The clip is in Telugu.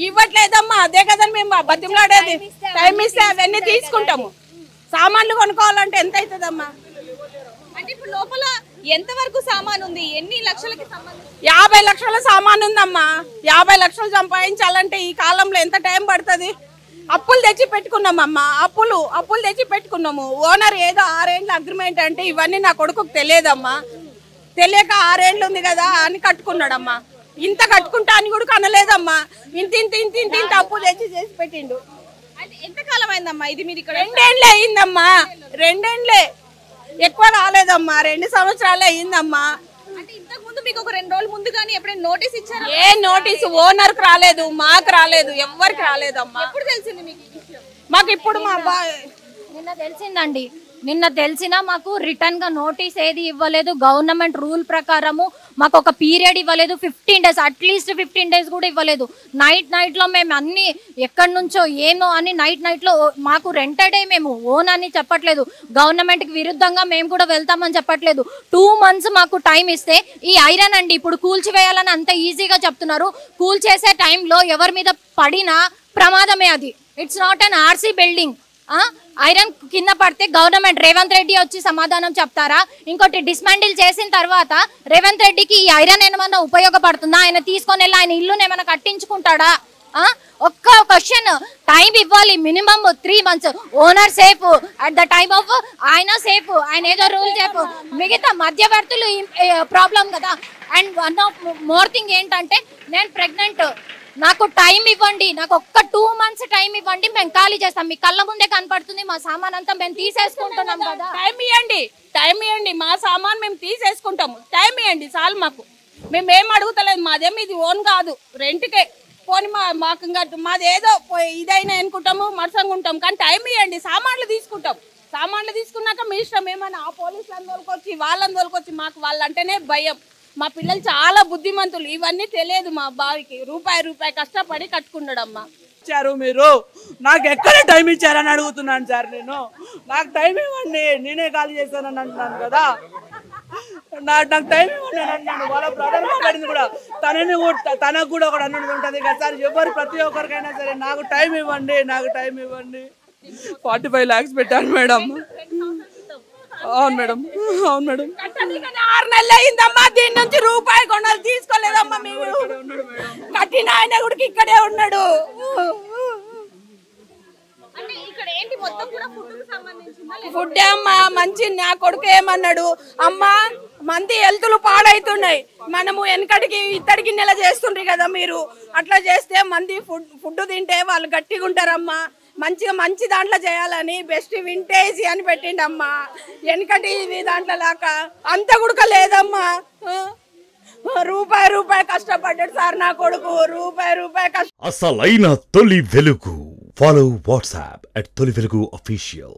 ఇవ్వట్లేదమ్మా. అదే కదండి మేము బతిమలాడేది. టైం ఇస్తే అవన్నీ తీసుకుంటాము. సామాన్లు కొనుక్కోవాలంటే ఎంత అవుతుందమ్మా? అంటే ఇప్పుడు లోపల ఎంత వరకు సామాన్ ఉంది? ఎన్ని లక్షలకి సంబంధించి? 50 లక్షల సామాన్ ఉందమ్మా. 50 లక్షలు సంపాదించాలంటే ఈ కాలంలో ఎంత టైం పడుతుంది? అప్పులు తెచ్చి పెట్టుకున్నామమ్మా. అప్పులు తెచ్చి పెట్టుకున్నాము. ఓనర్ ఏదో 6 ఏళ్ళ అగ్రిమెంట్ అంటే ఇవన్నీ నా కొడుకుకు తెలియదమ్మా. తెలియక 6 ఏళ్ళు ఉంది కదా అని కట్టుకున్నాడమ్మా. ఇంత కట్టుకుంటా అని కూడా కనలేదమ్మా. ఇంత అప్పు తెచ్చి చేసి పెట్టిండు. ఎంత కాలం అయిందమ్మా ఇది మీరు ఇక్కడ? 2 ఏళ్ళే అయిందమ్మా. 2 ఏళ్ళే, ఎక్కువ కాలేదమ్మా. 2 సంవత్సరాలే అయిందమ్మా. అంటే ఇంతకు ముందు మీకు ఒక 2 రోజుల ముందు కానీ ఎప్పుడైనా నోటీస్ ఇచ్చారా? ఏ నోటీసు ఓనర్కి రాలేదు, మాకు రాలేదు, ఎవ్వరికి రాలేదమ్మా. ఎప్పుడు తెలిసింది మీకు ఈ విషయం? మాకు ఇప్పుడు మా అబ్బాయి నిన్న తెలిసిందండి. నిన్న తెలిసినా మాకు రిటర్న్ గా నోటీస్ ఏది ఇవ్వలేదు. గవర్నమెంట్ రూల్ ప్రకారము మాకు ఒక పీరియడ్ ఇవ్వలేదు. 15 days, అట్లీస్ట్ 15 days కూడా ఇవ్వలేదు. నైట్ లో మేము అన్ని ఎక్కడి నుంచో ఏమో అని నైట్ లో మాకు రెంటెడే, మేము ఓన్ అని చెప్పట్లేదు. గవర్నమెంట్ కి విరుద్ధంగా మేము కూడా వెళ్తామని చెప్పట్లేదు. 2 months మాకు టైం ఇస్తే ఈ ఐరన్ అండి ఇప్పుడు కూల్చివేయాలని అంత ఈజీగా చెప్తున్నారు. కూల్చేసే టైంలో ఎవరి మీద పడినా ప్రమాదమే అది. It's not an RC building. Iron కింద పడితే గవర్నమెంట్ రేవంత్ రెడ్డి వచ్చి సమాధానం చెప్తారా? ఇంకోటి డిస్మాండిల్ చేసిన తర్వాత రేవంత్ రెడ్డికి ఈ ఐరన్ ఏమన్నా ఉపయోగపడుతుందా? ఆయన తీసుకొని వెళ్ళి ఆయన ఇల్లుని ఏమైనా కట్టించుకుంటాడా? ఒక్క క్వశ్చన్, టైం ఇవ్వాలి minimum 3 months. Owner safe at the time of, ఆయన సేఫ్, ఆయన ఏదో రూల్ సేఫ్, మిగతా మధ్యవర్తులు ప్రాబ్లం కదా. And one of more thing ఏంటంటే, నేను ప్రెగ్నెంట్, నాకు టైం ఇవ్వండి. నాకు ఒక్క 2 months టైం ఇవ్వండి, మేము ఖాళీ చేస్తాం. మీ కళ్ళ ముందే కనపడుతుంది మా సామాన్ అంతా మేము తీసేసుకుంటున్నాం కదా. టైం ఇవ్వండి. మా సామాన్ మేము తీసేసుకుంటాము. టైం ఇవ్వండి చాలు మాకు. మేము ఏం అడుగుతలేదు. మాదేమి ఇది ఓన్ కాదు, రెంట్కే. పోనీ మాకు ఇంకా మాది ఏదో ఇదైనా అనుకుంటాము, మరసంగా ఉంటాం. కానీ టైం ఇవ్వండి, సామాన్లు తీసుకుంటాం. సామాన్లు తీసుకున్నాక మీ ఇష్టం. ఏమన్నా ఆ పోలీసులను తోలుకొచ్చి వాళ్ళని తోలుకొచ్చి, మాకు వాళ్ళంటేనే భయం. మా పిల్లలు చాలా బుద్ధిమంతులు. ఇవన్నీ తెలియదు మా బావికి. రూపాయి కష్టపడి కట్టుకున్నాడమ్మా. ఇచ్చారు మీరు, నాకు ఎక్కడ టైం ఇచ్చారని అడుగుతున్నాను సార్. నాకు టైం ఇవ్వండి, నేనే ఖాళీ చేస్తానని అంటున్నాను కదా. నాకు టైం ఇవ్వండి అని అన్నాను. వాళ్ళ బ్రదర్ పడింది కూడా, తనకు కూడా ఒకటి అన్నది ఉంటుంది కదా సార్. ఎవరు ప్రతి ఒక్కరికైనా సరే నాకు టైం ఇవ్వండి. 45 lakhs పెట్టాను మేడం. అవును మేడం. 6 నెలలు అయిందమ్మా. దీని నుంచి రూపాయి కొనాలి తీసుకోలేదమ్మా. మీరు కట్టిన ఆయన కూడా ఇక్కడే ఉన్నాడు. అంటే ఇక్కడ ఏంటి మొత్తం కూడా ఫుడ్ కి సంబంధించిందా? ఫుడ్ అమ్మా మంచి. నా కొడుకు ఏమన్నాడు, అమ్మా మంది హెల్తులు పాడైతున్నాయి, మనము వెనకడికి ఇత్తడికి నెల చేస్తుండ్రి కదా మీరు, అట్లా చేస్తే మంది ఫుడ్ తింటే వాళ్ళు గట్టిగా ఉంటారమ్మా. మంచి దాంట్లో చేయాలని బెస్ట్ వింటేజ్ అని పెట్టిండమ్మా. వెనకటి దాంట్లో లాగా అంత గుడక లేదమ్మా. రూపాయి కష్టపడ్డాడు సార్ నా కొడుకు. రూపాయి కష్టం. అసలైన తొలి వెలుగు. ఫాలో వాట్సాప్ @తొలి వెలుగు official.